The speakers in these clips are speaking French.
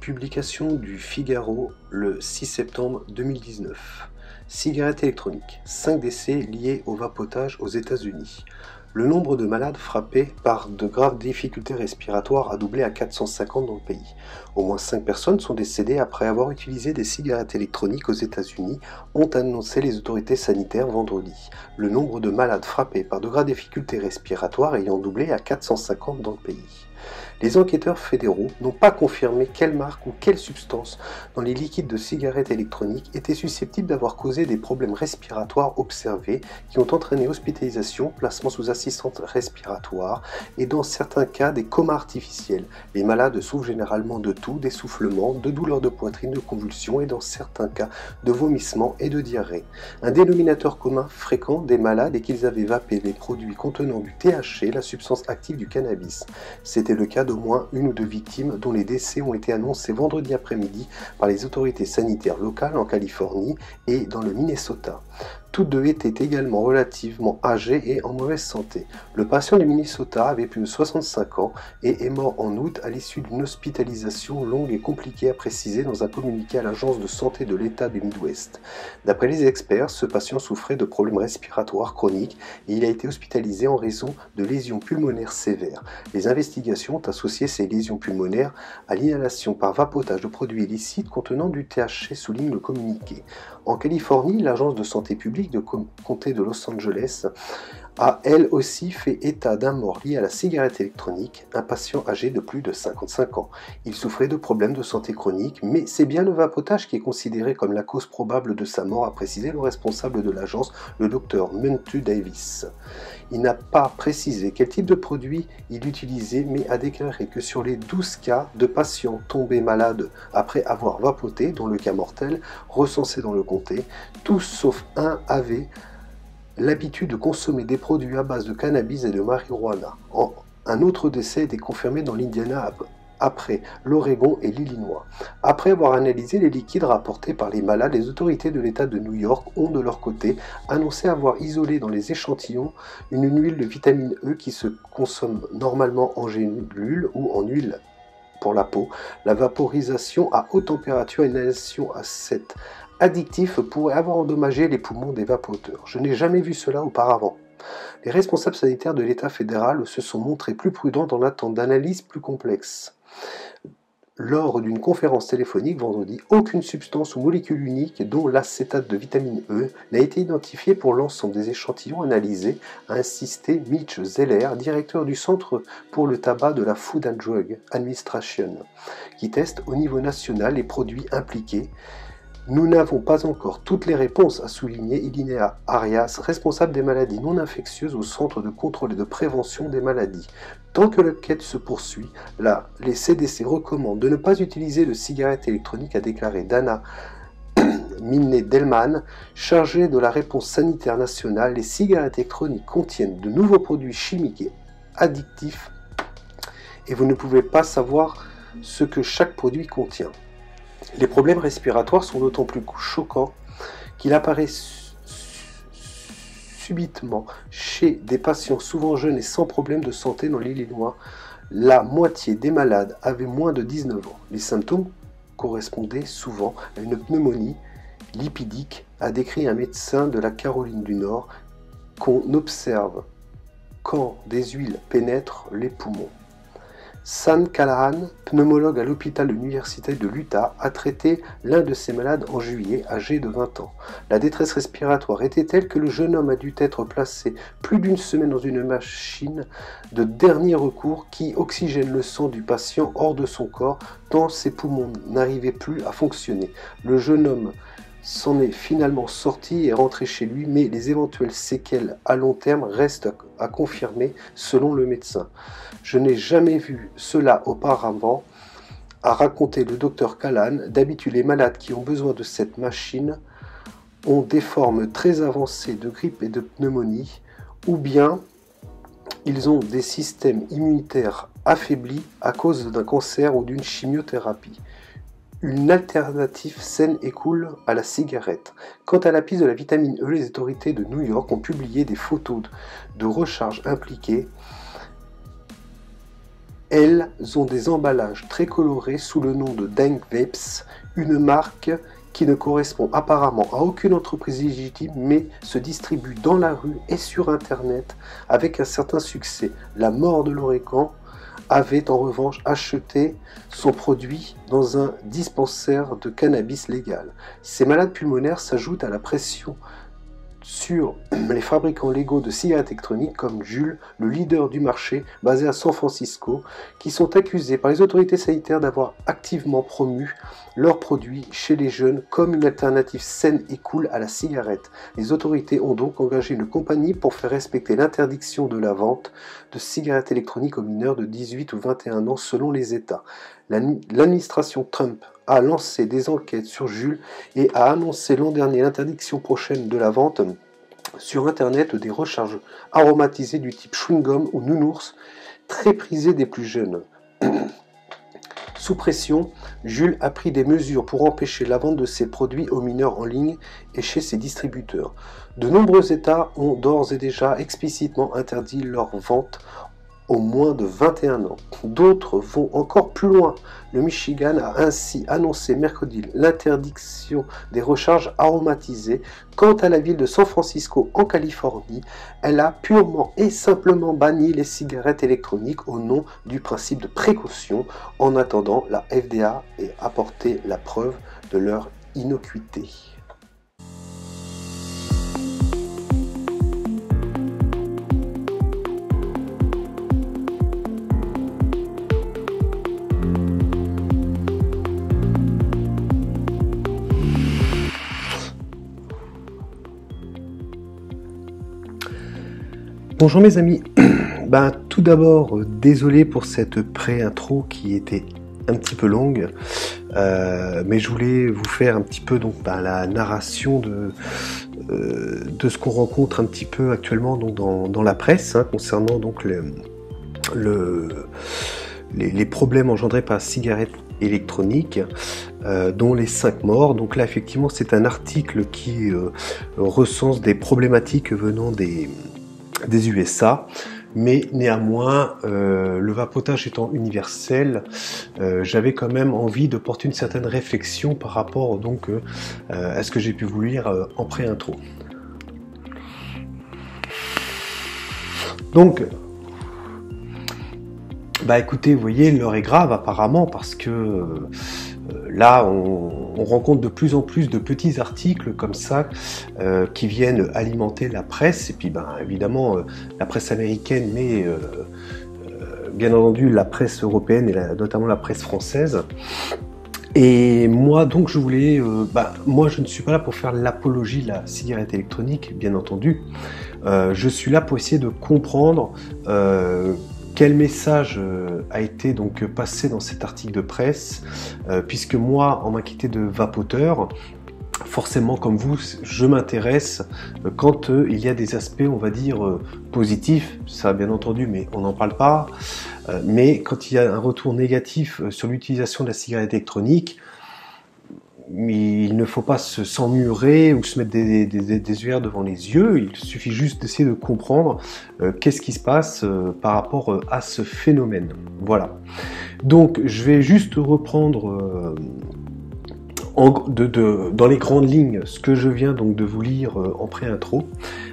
Publication du Figaro le 6 septembre 2019. Cigarettes électroniques. 5 décès liés au vapotage aux États-Unis. Le nombre de malades frappés par de graves difficultés respiratoires a doublé à 450 dans le pays. Au moins 5 personnes sont décédées après avoir utilisé des cigarettes électroniques aux États-Unis, ont annoncé les autorités sanitaires vendredi. Le nombre de malades frappés par de graves difficultés respiratoires ayant doublé à 450 dans le pays. Les enquêteurs fédéraux n'ont pas confirmé quelle marque ou quelle substance dans les liquides de cigarettes électroniques était susceptible d'avoir causé des problèmes respiratoires observés qui ont entraîné hospitalisation, placement sous assistance respiratoire et dans certains cas des comas artificiels. Les malades souffrent généralement de toux, d'essoufflement, de douleurs de poitrine, de convulsions et dans certains cas de vomissements et de diarrhée. Un dénominateur commun fréquent des malades est qu'ils avaient vapé les produits contenant du THC, la substance active du cannabis. C'était le cas d'au moins une ou deux victimes dont les décès ont été annoncés vendredi après-midi par les autorités sanitaires locales en Californie et dans le Minnesota. Toutes deux étaient également relativement âgées et en mauvaise santé. Le patient du Minnesota avait plus de 65 ans et est mort en août à l'issue d'une hospitalisation longue et compliquée, a précisé dans un communiqué à l'agence de santé de l'État du Midwest. D'après les experts, ce patient souffrait de problèmes respiratoires chroniques et il a été hospitalisé en raison de lésions pulmonaires sévères. Les investigations ont associé ces lésions pulmonaires à l'inhalation par vapotage de produits illicites contenant du THC, souligne le communiqué. En Californie, l'agence de santé publique de comté de Los Angeles a elle aussi fait état d'un mort lié à la cigarette électronique, un patient âgé de plus de 55 ans. Il souffrait de problèmes de santé chronique, mais c'est bien le vapotage qui est considéré comme la cause probable de sa mort, a précisé le responsable de l'agence, le Dr Muntu Davis. Il n'a pas précisé quel type de produit il utilisait, mais a déclaré que sur les 12 cas de patients tombés malades après avoir vapoté, dont le cas mortel, recensé dans le comté, tous sauf un avaient l'habitude de consommer des produits à base de cannabis et de marijuana. Un autre décès a été confirmé dans l'Indiana après l'Oregon et l'Illinois. Après avoir analysé les liquides rapportés par les malades, les autorités de l'État de New York ont de leur côté annoncé avoir isolé dans les échantillons une huile de vitamine E qui se consomme normalement en gélule ou en huile pour la peau. La vaporisation à haute température et l'inhalation à cet addictif pourrait avoir endommagé les poumons des vapoteurs. Je n'ai jamais vu cela auparavant. Les responsables sanitaires de l'État fédéral se sont montrés plus prudents dans l'attente d'analyses plus complexes. Lors d'une conférence téléphonique vendredi, aucune substance ou molécule unique, dont l'acétate de vitamine E, n'a été identifiée pour l'ensemble des échantillons analysés, a insisté Mitch Zeller, directeur du Centre pour le tabac de la Food and Drug Administration, qui teste au niveau national les produits impliqués. Nous n'avons pas encore toutes les réponses, a souligné Ilinea Arias, responsable des maladies non infectieuses au Centre de contrôle et de prévention des maladies. Tant que l'enquête se poursuit, les CDC recommandent de ne pas utiliser de cigarettes électroniques, a déclaré Dana Minne-Delman, chargée de la réponse sanitaire nationale. Les cigarettes électroniques contiennent de nouveaux produits chimiques et addictifs et vous ne pouvez pas savoir ce que chaque produit contient. Les problèmes respiratoires sont d'autant plus choquants qu'il apparaît subitement chez des patients souvent jeunes et sans problème de santé dans l'Illinois. La moitié des malades avaient moins de 19 ans. Les symptômes correspondaient souvent à une pneumonie lipidique, a décrit un médecin de la Caroline du Nord, qu'on observe quand des huiles pénètrent les poumons. Sam Callahan, pneumologue à l'hôpital de l'Université de l'Utah, a traité l'un de ses malades en juillet, âgé de 20 ans. La détresse respiratoire était telle que le jeune homme a dû être placé plus d'une semaine dans une machine de dernier recours qui oxygène le sang du patient hors de son corps, tant ses poumons n'arrivaient plus à fonctionner. Le jeune homme s'en est finalement sorti et rentré chez lui, mais les éventuelles séquelles à long terme restent à confirmer selon le médecin. Je n'ai jamais vu cela auparavant, a raconté le docteur Callahan. D'habitude, les malades qui ont besoin de cette machine ont des formes très avancées de grippe et de pneumonie, ou bien ils ont des systèmes immunitaires affaiblis à cause d'un cancer ou d'une chimiothérapie. Une alternative saine et cool à la cigarette. Quant à la piste de la vitamine E, les autorités de New York ont publié des photos de recharge impliquées Elles ont des emballages très colorés sous le nom de Dank Vapes, une marque qui ne correspond apparemment à aucune entreprise légitime, mais se distribue dans la rue et sur Internet avec un certain succès. La mort de l'origan avait en revanche acheté son produit dans un dispensaire de cannabis légal. Ces malades pulmonaires s'ajoutent à la pression sur les fabricants légaux de cigarettes électroniques comme Juul, le leader du marché basé à San Francisco, qui sont accusés par les autorités sanitaires d'avoir activement promu leurs produits chez les jeunes comme une alternative saine et cool à la cigarette. Les autorités ont donc engagé une compagnie pour faire respecter l'interdiction de la vente de cigarettes électroniques aux mineurs de 18 ou 21 ans selon les États. L'administration Trump a lancé des enquêtes sur Juul et a annoncé l'an dernier l'interdiction prochaine de la vente sur Internet des recharges aromatisées du type chewing-gum ou nounours, très prisées des plus jeunes. Sous pression, Juul a pris des mesures pour empêcher la vente de ces produits aux mineurs en ligne et chez ses distributeurs. De nombreux États ont d'ores et déjà explicitement interdit leur vente aux moins de 21 ans. D'autres vont encore plus loin. Le Michigan a ainsi annoncé mercredi l'interdiction des recharges aromatisées. Quant à la ville de San Francisco en Californie, elle a purement et simplement banni les cigarettes électroniques au nom du principe de précaution. En attendant, la FDA a apporté la preuve de leur innocuité. Bonjour mes amis, tout d'abord désolé pour cette pré-intro qui était un petit peu longue, mais je voulais vous faire un petit peu la narration de ce qu'on rencontre un petit peu actuellement dans la presse concernant les problèmes engendrés par la cigarette électronique, dont les 5 morts. Donc là effectivement c'est un article qui recense des problématiques venant des USA, mais néanmoins le vapotage étant universel, j'avais quand même envie de porter une certaine réflexion par rapport à ce que j'ai pu vous lire en pré-intro. Donc écoutez, vous voyez, l'heure est grave apparemment parce que là, on rencontre de plus en plus de petits articles comme ça qui viennent alimenter la presse, et puis évidemment la presse américaine, mais bien entendu la presse européenne et notamment la presse française. Et moi donc je voulais, moi je ne suis pas là pour faire l'apologie de la cigarette électronique, bien entendu. Je suis là pour essayer de comprendre quel message a été passé dans cet article de presse, puisque moi, en m'inquiétant de vapoteur, forcément comme vous, je m'intéresse quand il y a des aspects, on va dire, positifs, ça bien entendu, mais on n'en parle pas, mais quand il y a un retour négatif sur l'utilisation de la cigarette électronique, il ne faut pas s'emmurer ou se mettre des œillères devant les yeux, il suffit juste d'essayer de comprendre qu'est-ce qui se passe par rapport à ce phénomène. Voilà. Donc je vais juste reprendre dans les grandes lignes ce que je viens de vous lire en pré-intro,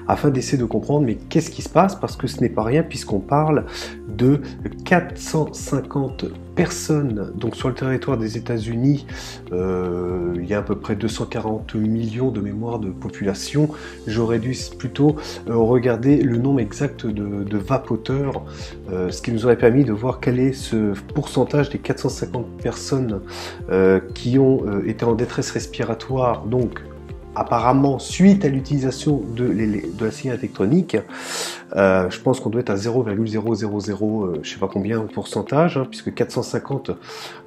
afin d'essayer de comprendre mais qu'est-ce qui se passe, parce que ce n'est pas rien puisqu'on parle de 450 personnes sur le territoire des États-Unis. Il y a à peu près 240 millions de mémoire de population. J'aurais dû plutôt regarder le nombre exact de vapoteurs, ce qui nous aurait permis de voir quel est ce pourcentage des 450 personnes qui ont été en détresse respiratoire, donc apparemment suite à l'utilisation de la cigarette électronique. Je pense qu'on doit être à 0,000 je sais pas combien pourcentage, puisque 450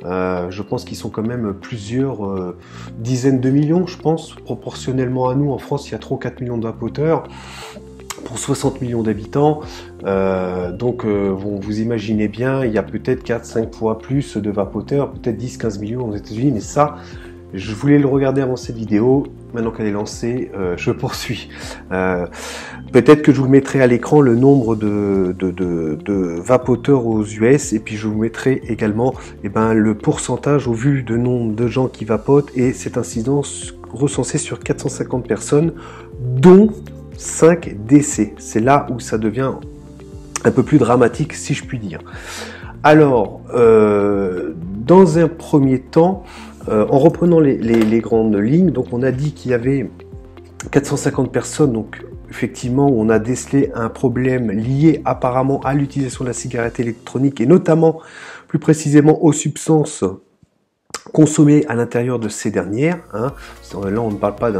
je pense qu'ils sont quand même plusieurs dizaines de millions, je pense, proportionnellement à nous. En France il y a 3 ou 4 millions de vapoteurs pour 60 millions d'habitants, vous imaginez bien, il y a peut-être 4-5 fois plus de vapoteurs, peut-être 10-15 millions aux États-Unis, mais ça Je voulais le regarder avant cette vidéo, maintenant qu'elle est lancée, je poursuis. Peut-être que je vous mettrai à l'écran le nombre de vapoteurs aux US, et puis je vous mettrai également le pourcentage au vu du nombre de gens qui vapotent, et cette incidence recensée sur 450 personnes, dont 5 décès. C'est là où ça devient un peu plus dramatique, si je puis dire. Alors, dans un premier temps, en reprenant les grandes lignes, donc on a dit qu'il y avait 450 personnes, donc effectivement on a décelé un problème lié apparemment à l'utilisation de la cigarette électronique, et notamment plus précisément aux substances consommées à l'intérieur de ces dernières. Là on ne parle pas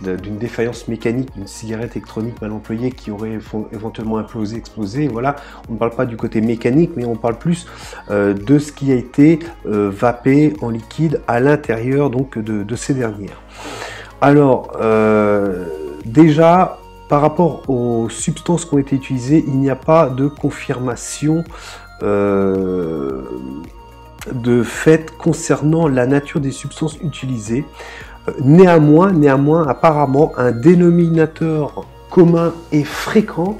d'une défaillance mécanique d'une cigarette électronique mal employée qui aurait éventuellement implosé, explosé. Voilà, on ne parle pas du côté mécanique, mais on parle plus de ce qui a été vapé en liquide à l'intérieur donc de ces dernières. Alors, déjà, par rapport aux substances qui ont été utilisées, il n'y a pas de confirmation de fait concernant la nature des substances utilisées. Néanmoins, apparemment, un dénominateur commun et fréquent,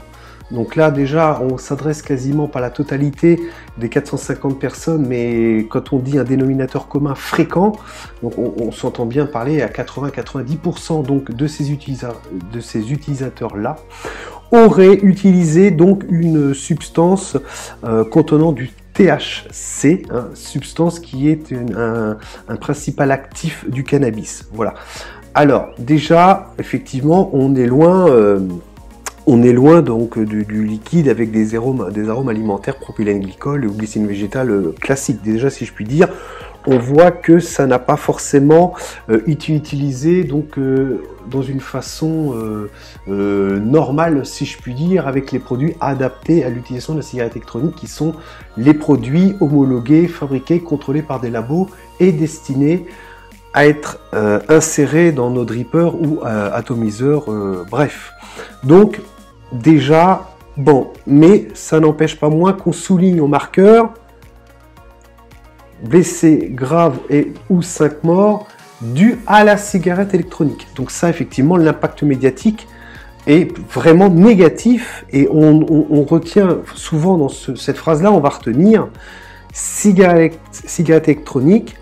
donc là déjà on s'adresse quasiment pas à la totalité des 450 personnes, mais quand on dit un dénominateur commun fréquent, donc on s'entend bien parler à 80-90% donc de ces utilisateurs-là, auraient utilisé donc une substance contenant du THC, substance qui est un principal actif du cannabis. Voilà. Alors déjà, effectivement, on est loin donc du liquide avec des arômes alimentaires, propylène glycol ou glycine végétale classique. Déjà, si je puis dire, on voit que ça n'a pas forcément été utilisé donc dans une façon normale, si je puis dire, avec les produits adaptés à l'utilisation de la cigarette électronique, qui sont les produits homologués, fabriqués, contrôlés par des labos et destinés à être insérés dans nos drippers ou atomiseurs, bref. Donc déjà, bon, mais ça n'empêche pas moins qu'on souligne au marqueur blessés graves et ou 5 morts dus à la cigarette électronique. Donc ça, effectivement, l'impact médiatique est vraiment négatif, et on retient souvent dans cette phrase-là, on va retenir cigarette électronique,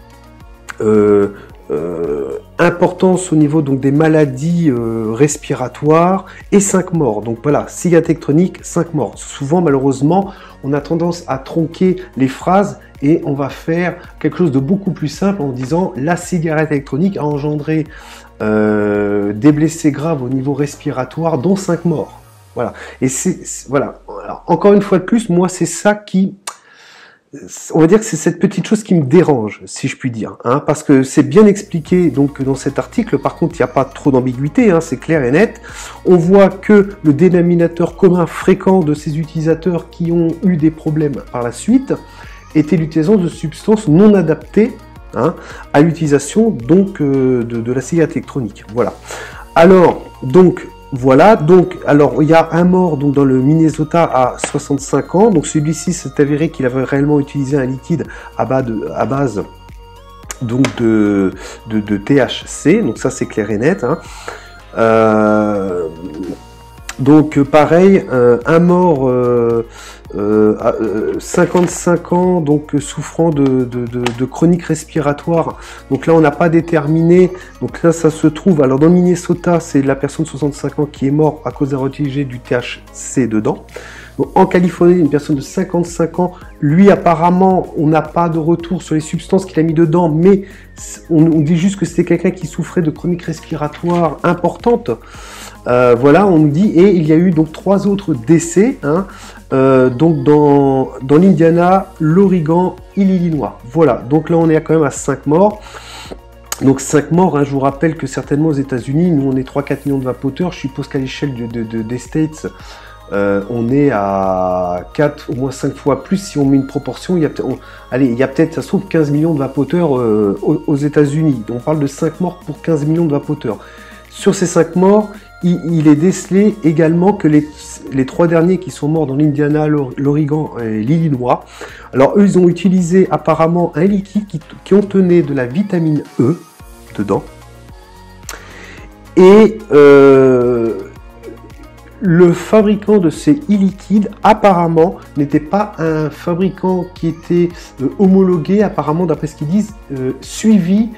importance au niveau donc des maladies respiratoires et 5 morts. Donc voilà, cigarette électronique, 5 morts. Souvent, malheureusement, on a tendance à tronquer les phrases et on va faire quelque chose de beaucoup plus simple en disant la cigarette électronique a engendré des blessés graves au niveau respiratoire, dont 5 morts. Voilà. Et voilà. Alors, encore une fois de plus, moi, c'est ça qui... On va dire que c'est cette petite chose qui me dérange, si je puis dire, parce que c'est bien expliqué donc dans cet article. Par contre, il n'y a pas trop d'ambiguïté, c'est clair et net. On voit que le dénominateur commun fréquent de ces utilisateurs qui ont eu des problèmes par la suite était l'utilisation de substances non adaptées à l'utilisation donc de la cigarette électronique. Voilà. Alors donc voilà, donc alors il y a un mort donc dans le Minnesota à 65 ans. Donc celui-ci s'est avéré qu'il avait réellement utilisé un liquide à base donc de THC. Donc ça c'est clair et net. Donc pareil, un mort à 55 ans, donc souffrant de chronique respiratoire. Donc là on n'a pas déterminé, donc là ça se trouve, alors dans le Minnesota c'est la personne de 65 ans qui est morte à cause d'avoir utilisé du THC dedans. Donc, en Californie, une personne de 55 ans, lui apparemment on n'a pas de retour sur les substances qu'il a mis dedans, mais on dit juste que c'était quelqu'un qui souffrait de chronique respiratoire importante. Voilà, on nous dit, et il y a eu donc 3 autres décès, donc dans l'Indiana, l'Oregon et l'Illinois. Voilà, donc là on est quand même à 5 morts. Donc 5 morts, je vous rappelle que certainement aux États-Unis, nous on est 3-4 millions de vapoteurs. Je suppose qu'à l'échelle des States, on est à 4, au moins 5 fois plus. Si on met une proportion, il y a peut-être, ça se trouve, 15 millions de vapoteurs aux États-Unis. On parle de 5 morts pour 15 millions de vapoteurs. Sur ces 5 morts, il est décelé également que les 3 derniers qui sont morts dans l'Indiana, l'Oregon et l'Illinois, alors eux ils ont utilisé apparemment un liquide qui contenait de la vitamine E, dedans. Et le fabricant de ces e-liquides, apparemment, n'était pas un fabricant qui était homologué, apparemment, d'après ce qu'ils disent, suivi,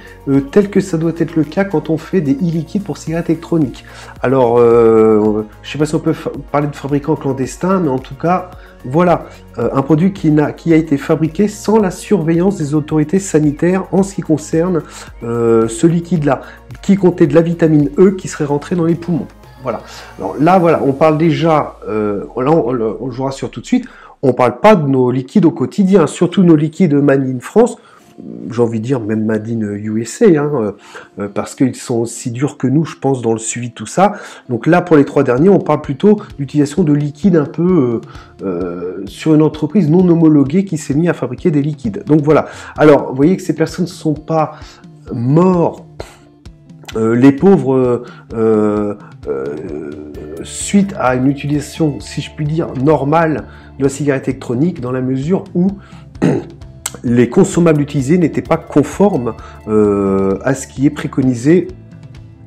tel que ça doit être le cas quand on fait des e-liquides pour cigarettes électroniques. Alors, je ne sais pas si on peut parler de fabricant clandestin, mais en tout cas, voilà, un produit qui a été fabriqué sans la surveillance des autorités sanitaires en ce qui concerne ce liquide-là, qui contenait de la vitamine E qui serait rentrée dans les poumons. Voilà. Alors là, voilà, on parle déjà, là, on jouera sur tout de suite, on ne parle pas de nos liquides au quotidien, surtout nos liquides Made in France, j'ai envie de dire même Made in USA, hein, parce qu'ils sont aussi durs que nous, je pense, dans le suivi de tout ça. Donc là, pour les 3 derniers, on parle plutôt d'utilisation de liquides un peu sur une entreprise non homologuée qui s'est mise à fabriquer des liquides. Donc voilà. Alors, vous voyez que ces personnes ne sont pas mortes. Les pauvres, suite à une utilisation, si je puis dire, normale de la cigarette électronique, dans la mesure où les consommables utilisés n'étaient pas conformes à ce qui est préconisé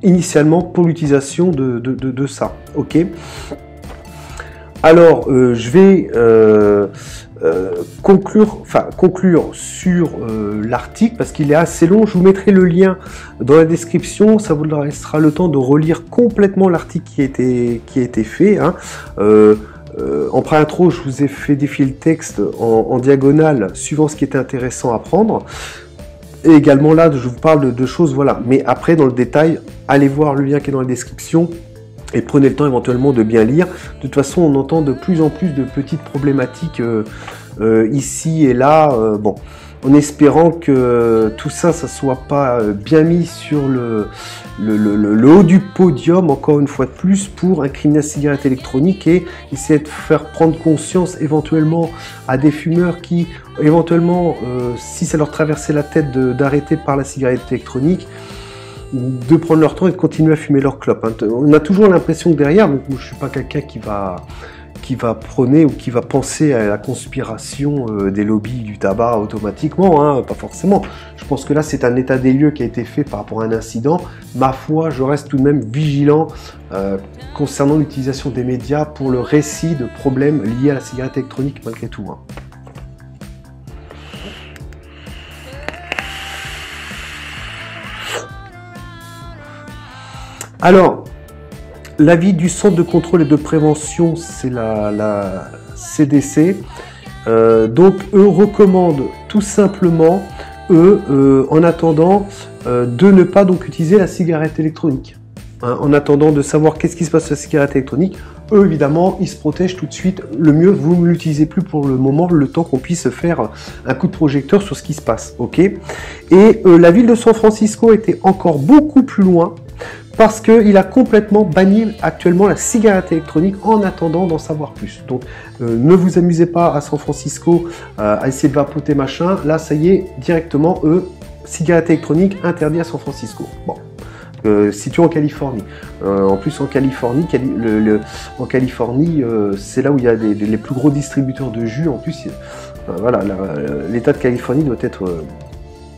initialement pour l'utilisation de ça. Ok. Alors, je vais conclure sur l'article parce qu'il est assez long. Je vous mettrai le lien dans la description. Ça vous laissera le temps de relire complètement l'article qui a été fait. Hein. En pré-intro, je vous ai fait défiler le texte en diagonale, suivant ce qui était intéressant à prendre. Et également là, je vous parle de choses, voilà. Mais après, dans le détail, allez voir le lien qui est dans la description. Et prenez le temps éventuellement de bien lire. De toute façon, on entend de plus en plus de petites problématiques ici et là. Bon, en espérant que tout ça, ça soit pas bien mis sur le haut du podium, encore une fois de plus, pour incriminer la cigarette électronique et essayer de faire prendre conscience éventuellement à des fumeurs qui, éventuellement, si ça leur traversait la tête d'arrêter par la cigarette électronique, de prendre leur temps et de continuer à fumer leur clope. Hein. On a toujours l'impression que derrière, donc je ne suis pas quelqu'un qui va prôner ou qui va penser à la conspiration des lobbies du tabac automatiquement, hein, pas forcément. Je pense que là c'est un état des lieux qui a été fait par rapport à un incident. Ma foi, je reste tout de même vigilant concernant l'utilisation des médias pour le récit de problèmes liés à la cigarette électronique malgré tout. Hein. Alors, l'avis du Centre de contrôle et de prévention, c'est la CDC. Donc, eux recommandent tout simplement, en attendant, de ne pas donc utiliser la cigarette électronique. Hein, en attendant de savoir qu'est-ce qui se passe sur la cigarette électronique, eux, évidemment, ils se protègent tout de suite. Le mieux, vous ne l'utilisez plus pour le moment, le temps qu'on puisse faire un coup de projecteur sur ce qui se passe. Ok. Et la ville de San Francisco était encore beaucoup plus loin, parce qu'il a complètement banni actuellement la cigarette électronique en attendant d'en savoir plus. Donc ne vous amusez pas à San Francisco à essayer de vapoter machin. Là, ça y est, directement, cigarette électronique interdite à San Francisco. Bon. Situé en Californie. En plus, en Californie, c'est là où il y a les plus gros distributeurs de jus. En plus, voilà, l'État de Californie doit être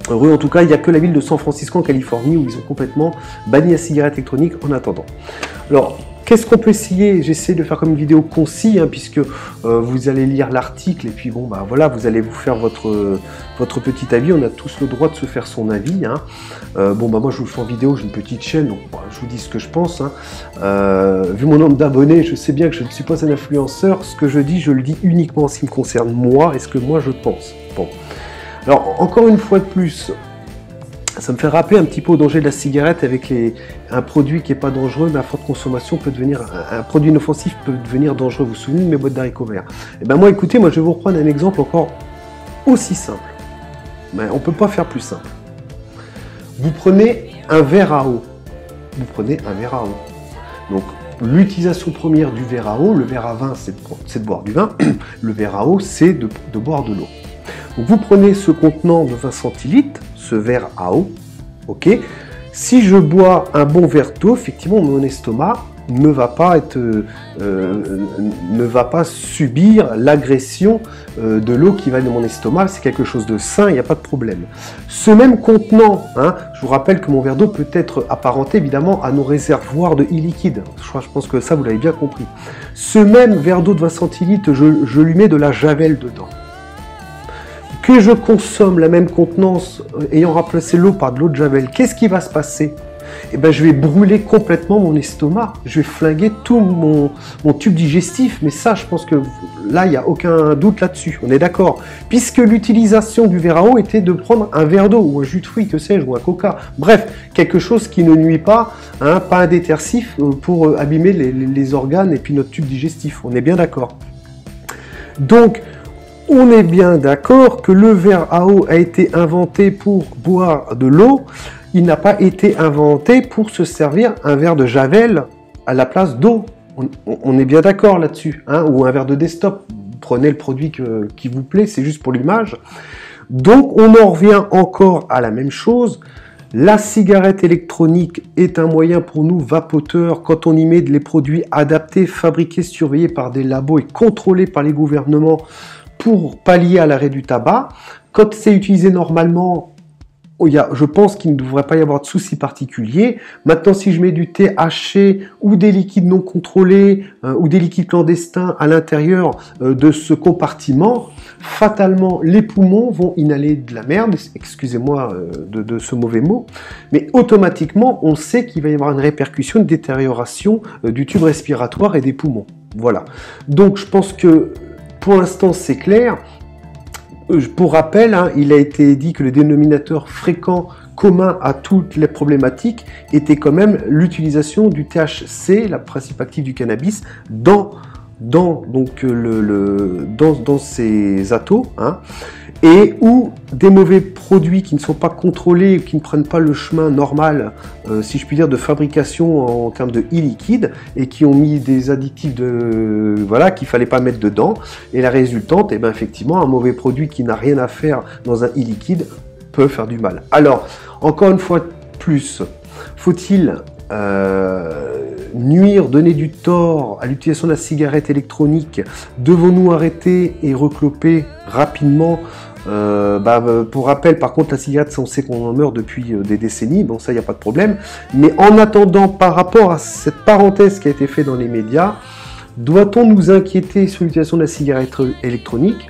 heureux. En tout cas, il n'y a que la ville de San Francisco en Californie où ils ont complètement banni la cigarette électronique en attendant. Alors, qu'est-ce qu'on peut essayer? J'essaie de faire comme une vidéo concise, hein, puisque vous allez lire l'article et puis bon, bah voilà, vous allez vous faire votre petit avis. On a tous le droit de se faire son avis. Hein. Bon, bah moi, je vous le fais en vidéo, j'ai une petite chaîne, donc bah, je vous dis ce que je pense. Hein. Vu mon nombre d'abonnés, je sais bien que je ne suis pas un influenceur. Ce que je dis, je le dis uniquement en ce qui me concerne moi et ce que moi je pense. Bon. Alors, encore une fois de plus, ça me fait rappeler un petit peu au danger de la cigarette avec un produit qui n'est pas dangereux, mais à forte consommation peut devenir, un produit inoffensif peut devenir dangereux. Vous vous souvenez de mes boîtes d'haricots verts? Et ben moi, écoutez, moi je vais vous reprendre un exemple encore aussi simple. Mais on ne peut pas faire plus simple. Vous prenez un verre à eau. Vous prenez un verre à eau. Donc, l'utilisation première du verre à eau, le verre à vin, c'est de boire du vin. Le verre à eau, c'est de boire de l'eau. Donc vous prenez ce contenant de 20 centilitres, ce verre à eau, ok. Si je bois un bon verre d'eau, effectivement, mon estomac ne va pas subir l'agression de l'eau qui va de mon estomac. C'est quelque chose de sain, il n'y a pas de problème. Ce même contenant, hein, je vous rappelle que mon verre d'eau peut être apparenté évidemment à nos réservoirs de e-liquide. Je pense que ça, vous l'avez bien compris. Ce même verre d'eau de 20 centilitres, je lui mets de la javel dedans. Que je consomme la même contenance ayant remplacé l'eau par de l'eau de javel, qu'est-ce qui va se passer? Eh ben, je vais brûler complètement mon estomac, je vais flinguer tout mon tube digestif, mais ça, je pense que là, il n'y a aucun doute là-dessus, on est d'accord. Puisque l'utilisation du verre à eau était de prendre un verre d'eau, ou un jus de fruits, que sais-je, ou un coca, bref, quelque chose qui ne nuit pas, hein, pas un détersif pour abîmer les organes et puis notre tube digestif, on est bien d'accord. Donc, on est bien d'accord que le verre à eau a été inventé pour boire de l'eau, il n'a pas été inventé pour se servir un verre de javel à la place d'eau. On est bien d'accord là-dessus, hein, ou un verre de desktop. Prenez le produit qui vous plaît, c'est juste pour l'image. Donc on en revient encore à la même chose. La cigarette électronique est un moyen pour nous vapoteurs quand on y met les produits adaptés, fabriqués, surveillés par des labos et contrôlés par les gouvernements pour pallier à l'arrêt du tabac. Quand c'est utilisé normalement, je pense qu'il ne devrait pas y avoir de soucis particuliers. Maintenant, si je mets du THC ou des liquides non contrôlés ou des liquides clandestins à l'intérieur de ce compartiment, fatalement, les poumons vont inhaler de la merde, excusez-moi de ce mauvais mot, mais automatiquement, on sait qu'il va y avoir une répercussion, une détérioration du tube respiratoire et des poumons. Voilà. Donc, je pense que pour l'instant, c'est clair. Pour rappel, hein, il a été dit que le dénominateur fréquent commun à toutes les problématiques était quand même l'utilisation du THC, la principe active du cannabis, dans ces atos, hein, et où des mauvais produits qui ne sont pas contrôlés, qui ne prennent pas le chemin normal, si je puis dire, de fabrication en termes de e-liquide, et qui ont mis des additifs qu'il fallait pas mettre dedans, et la résultante, effectivement, un mauvais produit qui n'a rien à faire dans un e-liquide peut faire du mal. Alors, encore une fois de plus, faut-il nuire, donner du tort à l'utilisation de la cigarette électronique? Devons-nous arrêter et recloper rapidement? Pour rappel, par contre, la cigarette, on sait qu'on en meurt depuis des décennies, bon ça, il n'y a pas de problème. Mais en attendant, par rapport à cette parenthèse qui a été faite dans les médias, doit-on nous inquiéter sur l'utilisation de la cigarette électronique?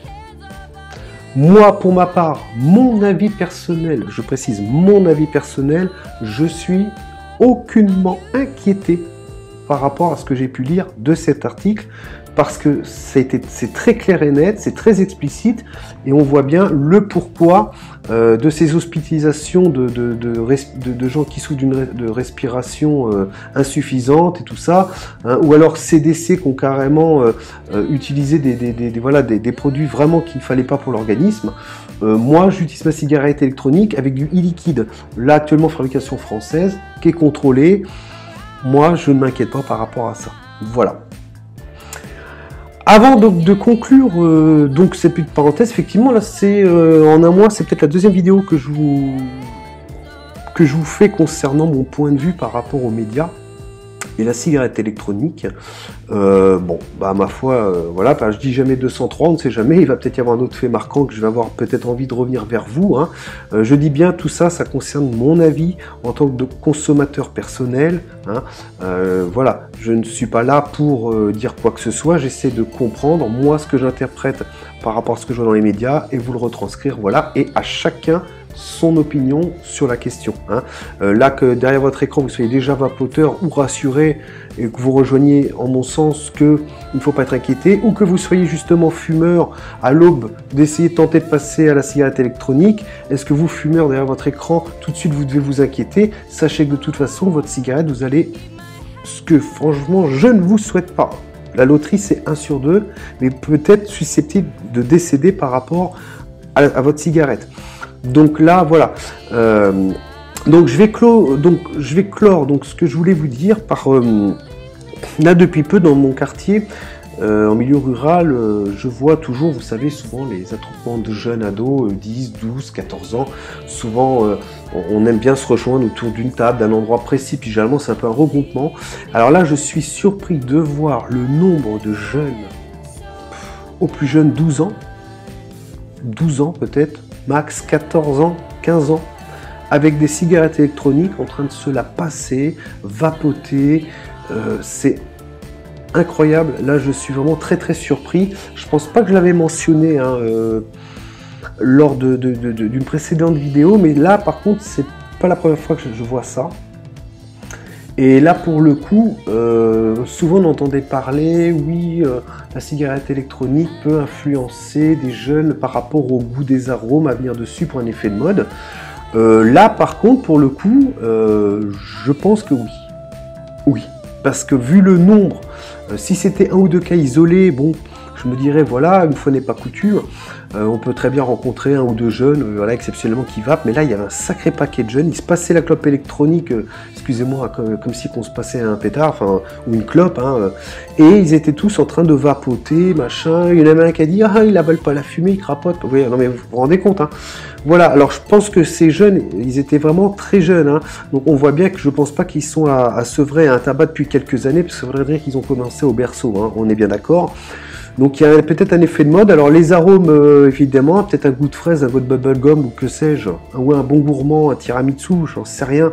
Moi, pour ma part, mon avis personnel, je précise mon avis personnel, je suis aucunement inquiété par rapport à ce que j'ai pu lire de cet article, parce que c'est très clair et net, c'est très explicite, et on voit bien le pourquoi de ces hospitalisations de gens qui souffrent de respiration insuffisante et tout ça, hein, ou alors ces décès qui ont carrément utilisé des produits vraiment qu'il ne fallait pas pour l'organisme. Moi, j'utilise ma cigarette électronique avec du e-liquide, là actuellement fabrication française, qui est contrôlée. Moi, je ne m'inquiète pas par rapport à ça. Voilà. Avant donc de conclure donc cette petite parenthèse, effectivement là c'est en un mois, c'est peut-être la deuxième vidéo que je vous fais concernant mon point de vue par rapport aux médias et la cigarette électronique. Ma foi, voilà, je dis jamais 203, on ne sait jamais, il va peut-être y avoir un autre fait marquant que je vais avoir peut-être envie de revenir vers vous, hein. Je dis bien tout ça, ça concerne mon avis en tant que consommateur personnel, hein. Voilà, je ne suis pas là pour dire quoi que ce soit, j'essaie de comprendre, moi, ce que j'interprète par rapport à ce que je vois dans les médias, et vous le retranscrire, voilà, et à chacun son opinion sur la question, hein. Là que derrière votre écran vous soyez déjà vapoteur ou rassuré et que vous rejoigniez en mon sens qu'il ne faut pas être inquiété, ou que vous soyez justement fumeur à l'aube d'essayer de tenter de passer à la cigarette électronique, est-ce que vous fumeur derrière votre écran tout de suite vous devez vous inquiéter? Sachez que de toute façon votre cigarette vous allez, ce que franchement je ne vous souhaite pas, la loterie c'est 1 sur 2, mais peut-être susceptible de décéder par rapport à votre cigarette. Donc là, voilà. Donc je vais clore donc ce que je voulais vous dire par là depuis peu dans mon quartier. En milieu rural, je vois toujours, vous savez, souvent les attroupements de jeunes ados, 10, 12, 14 ans. Souvent, on aime bien se rejoindre autour d'une table, d'un endroit précis, puis généralement c'est un peu un regroupement. Alors là, je suis surpris de voir le nombre de jeunes, au plus jeune 12 ans, 12 ans peut-être, max 14 ans, 15 ans, avec des cigarettes électroniques en train de se la passer, vapoter, c'est incroyable. Là, je suis vraiment très très surpris. Je pense pas que je l'avais mentionné hein, lors d'une précédente vidéo, mais là, par contre, c'est pas la première fois que je vois ça. Et là, pour le coup, souvent on entendait parler, oui, la cigarette électronique peut influencer des jeunes par rapport au goût des arômes à venir dessus pour un effet de mode. Là, par contre, pour le coup, je pense que oui. Oui, parce que vu le nombre, si c'était un ou deux cas isolés, bon, je me dirais, voilà, une fois n'est pas coutume, on peut très bien rencontrer un ou deux jeunes, voilà, exceptionnellement qui vapent, mais là, il y avait un sacré paquet de jeunes, ils se passaient la clope électronique, excusez-moi, comme si on se passait un pétard, enfin, ou une clope, hein, et ils étaient tous en train de vapoter, machin, il y en avait un qui a dit, ah, il avale pas la fumée, il crapote, oui, non mais vous vous rendez compte, hein. Voilà, alors je pense que ces jeunes, ils étaient vraiment très jeunes, hein. Donc on voit bien que je pense pas qu'ils sont à sevrer un tabac depuis quelques années, parce que ça voudrait dire qu'ils ont commencé au berceau, hein, on est bien d'accord. Donc il y a peut-être un effet de mode. Alors les arômes, évidemment, peut-être un goût de fraise, un goût de bubblegum ou que sais-je, ou un bon gourmand, un tiramisu, j'en sais rien,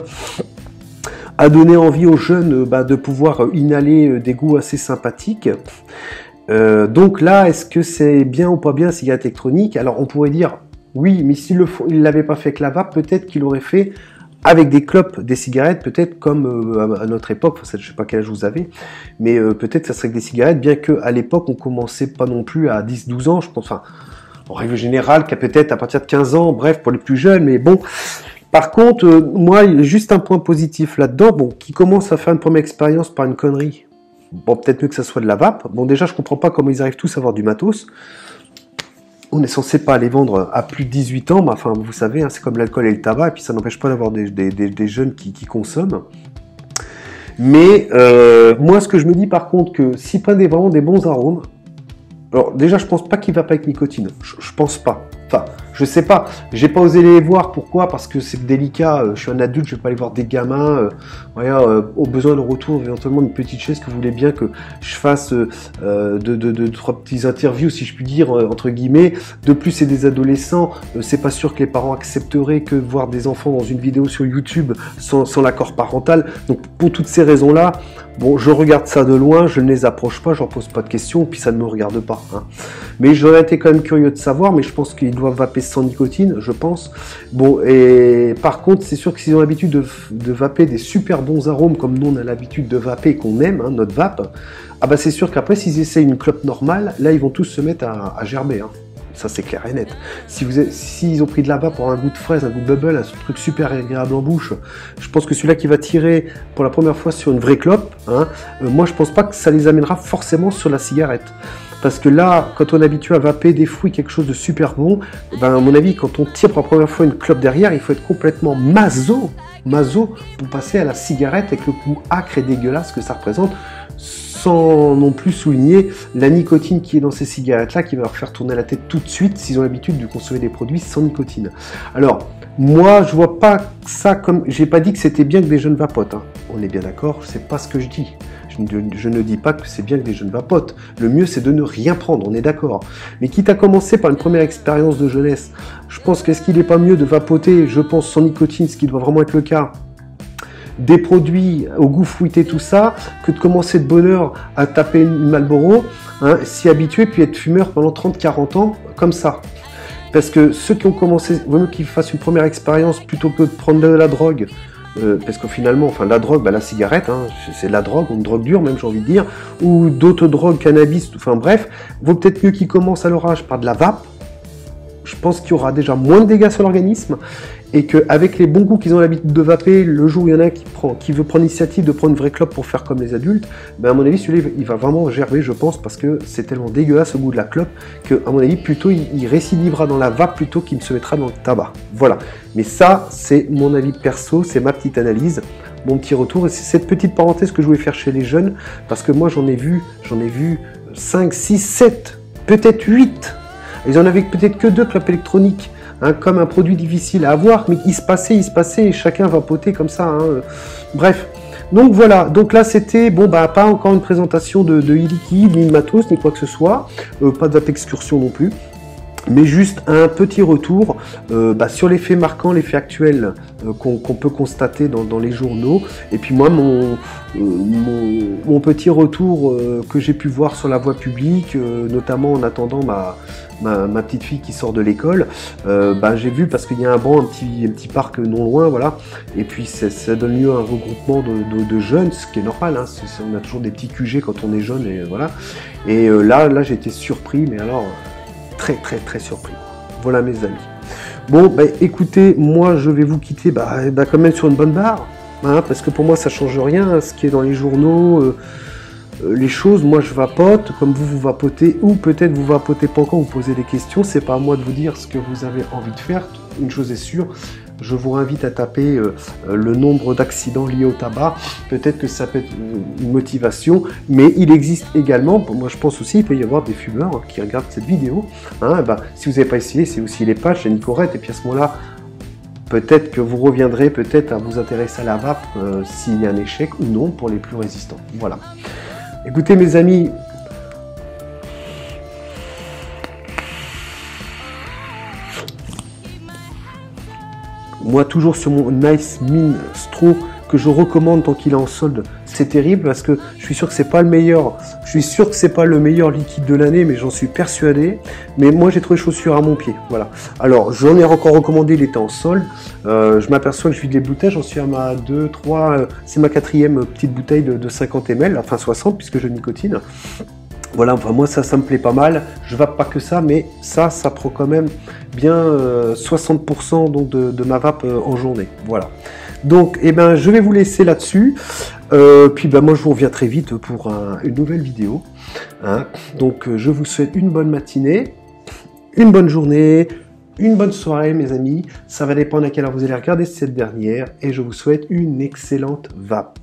a donné envie aux jeunes de pouvoir inhaler des goûts assez sympathiques. Donc là, est-ce que c'est bien ou pas bien la cigarette électronique? Alors on pourrait dire oui, mais s'il ne l'avait pas fait avec la vape, peut-être qu'il aurait fait avec des clopes, des cigarettes, peut-être comme à notre époque, enfin, je ne sais pas quel âge vous avez, mais peut-être ça serait que des cigarettes, bien qu'à l'époque, on commençait pas non plus à 10-12 ans, je pense, enfin, en règle générale, qu'à peut-être à partir de 15 ans, bref, pour les plus jeunes, mais bon. Par contre, moi, il y a juste un point positif là-dedans, bon, qui commence à faire une première expérience par une connerie. Bon, peut-être mieux que ça soit de la vape. Bon, déjà, je comprends pas comment ils arrivent tous à avoir du matos. On est censé pas les vendre à plus de 18 ans, mais enfin, vous savez, hein, c'est comme l'alcool et le tabac, et puis ça n'empêche pas d'avoir des jeunes qui consomment. Mais moi, ce que je me dis par contre, que s'ils prennent vraiment des bons arômes, alors déjà, je pense pas qu'il va pas avec nicotine. Je pense pas. Enfin, je sais pas. J'ai pas osé les voir. Pourquoi? Parce que c'est délicat. Je suis un adulte, je vais pas aller voir des gamins. Voilà, au besoin de retour, éventuellement une petite chaise que vous voulez bien que je fasse trois petits interviews, si je puis dire, entre guillemets. De plus, c'est des adolescents. C'est pas sûr que les parents accepteraient que voir des enfants dans une vidéo sur YouTube sans l'accord parental. Donc, pour toutes ces raisons-là, bon, je regarde ça de loin, je ne les approche pas, je leur pose pas de questions, puis ça ne me regarde pas. Hein. Mais j'aurais été quand même curieux de savoir, mais je pense qu'ils doivent vaper sans nicotine, je pense. Bon, et par contre, c'est sûr que s'ils ont l'habitude de vaper des super bons arômes, comme nous on a l'habitude de vaper et qu'on aime, hein, notre vape, ah bah c'est sûr qu'après, s'ils essayent une clope normale, là, ils vont tous se mettre à gerber. Hein. Ça, c'est clair et net. S'ils ont pris de la vape pour un goût de fraise, un goût de bubble, un truc super agréable en bouche, je pense que celui-là qui va tirer pour la première fois sur une vraie clope, hein, moi, je pense pas que ça les amènera forcément sur la cigarette. Parce que là, quand on est habitué à vaper des fruits, quelque chose de super bon, ben, à mon avis, quand on tire pour la première fois une clope derrière, il faut être complètement maso pour passer à la cigarette avec le goût acre et dégueulasse que ça représente, sans non plus souligner la nicotine qui est dans ces cigarettes-là, qui va leur faire tourner la tête tout de suite s'ils ont l'habitude de consommer des produits sans nicotine. Alors, moi, je vois pas ça comme... J'ai pas dit que c'était bien que des jeunes vapotent, hein. On est bien d'accord, c'est pas ce que je dis. Je ne dis pas que c'est bien que des jeunes vapotent. Le mieux, c'est de ne rien prendre, on est d'accord. Mais quitte à commencer par une première expérience de jeunesse, je pense qu'est-ce qu'il n'est pas mieux de vapoter, je pense, sans nicotine, ce qui doit vraiment être le cas, des produits au goût fruité, tout ça, que de commencer de bonne heure à taper une Marlboro, hein, s'y habituer, puis être fumeur pendant 30-40 ans, comme ça. Parce que ceux qui ont commencé, vaut mieux qu'ils fassent une première expérience plutôt que de prendre de la drogue. Parce que finalement, enfin la drogue, bah, la cigarette, hein, c'est la drogue, ou une drogue dure même, j'ai envie de dire, ou d'autres drogues, cannabis, enfin bref, vaut peut-être mieux qu'ils commencent à leur âge par de la vape. Je pense qu'il y aura déjà moins de dégâts sur l'organisme, et qu'avec les bons goûts qu'ils ont l'habitude de vaper, le jour où il y en a un qui veut prendre l'initiative de prendre une vraie clope pour faire comme les adultes, ben à mon avis, celui-là, il va vraiment gerber, je pense, parce que c'est tellement dégueulasse au goût de la clope, que à mon avis, plutôt il récidivera dans la vape plutôt qu'il ne se mettra dans le tabac. Voilà. Mais ça, c'est mon avis perso, c'est ma petite analyse, mon petit retour, et c'est cette petite parenthèse que je voulais faire chez les jeunes, parce que moi, j'en ai vu 5, 6, 7, peut-être 8. Ils en avaient peut-être que 2 clopes électroniques, hein, comme un produit difficile à avoir, mais il se passait, et chacun vapotait comme ça. Hein. Bref, donc voilà, donc là c'était, bon bah pas encore une présentation de e-liquide, ni de matos, ni quoi que ce soit, pas de vape excursion non plus. Mais juste un petit retour sur les faits marquants, les faits actuels qu'on peut constater dans les journaux. Et puis moi, mon petit retour que j'ai pu voir sur la voie publique, notamment en attendant ma petite fille qui sort de l'école, j'ai vu, parce qu'il y a un petit parc non loin, voilà. Et puis ça donne lieu à un regroupement de jeunes, ce qui est normal, hein, on a toujours des petits QG quand on est jeune, et voilà. Et là j'ai été surpris, mais alors... très surpris. Voilà mes amis. Bon, écoutez, moi je vais vous quitter quand même sur une bonne barre, hein, parce que pour moi ça change rien, hein, ce qui est dans les journaux, les choses, moi je vapote, comme vous vapotez, ou peut-être vous vapotez pas encore, vous posez des questions, c'est pas à moi de vous dire ce que vous avez envie de faire. Une chose est sûre, je vous invite à taper le nombre d'accidents liés au tabac. Peut-être que ça peut être une motivation, mais il existe également, moi je pense aussi, il peut y avoir des fumeurs qui regardent cette vidéo. Hein, si vous n'avez pas essayé, c'est aussi les patchs, les Nicorette, et puis à ce moment-là, peut-être que vous reviendrez peut-être à vous intéresser à la vape s'il y a un échec ou non pour les plus résistants. Voilà. Écoutez mes amis, moi, toujours sur mon Nice Min Straw, que je recommande tant qu'il est en solde, c'est terrible parce que je suis sûr que c'est pas le meilleur. Je suis sûr que c'est pas le meilleur liquide de l'année, mais j'en suis persuadé. Mais moi, j'ai trouvé chaussures à mon pied. Voilà. Alors, j'en ai encore recommandé, il était en solde. Je m'aperçois que je vide les bouteilles. J'en suis à ma 2, 3, c'est ma 4e petite bouteille de 50 ml, enfin 60 puisque je nicotine. Voilà, enfin moi ça me plaît pas mal, je vape pas que ça, mais ça prend quand même bien 60% donc de ma vape en journée, voilà. Donc je vais vous laisser là-dessus, puis moi je vous reviens très vite pour une nouvelle vidéo, hein. Donc je vous souhaite une bonne matinée, une bonne journée, une bonne soirée mes amis, ça va dépendre à quelle heure vous allez regarder cette dernière, et je vous souhaite une excellente vape.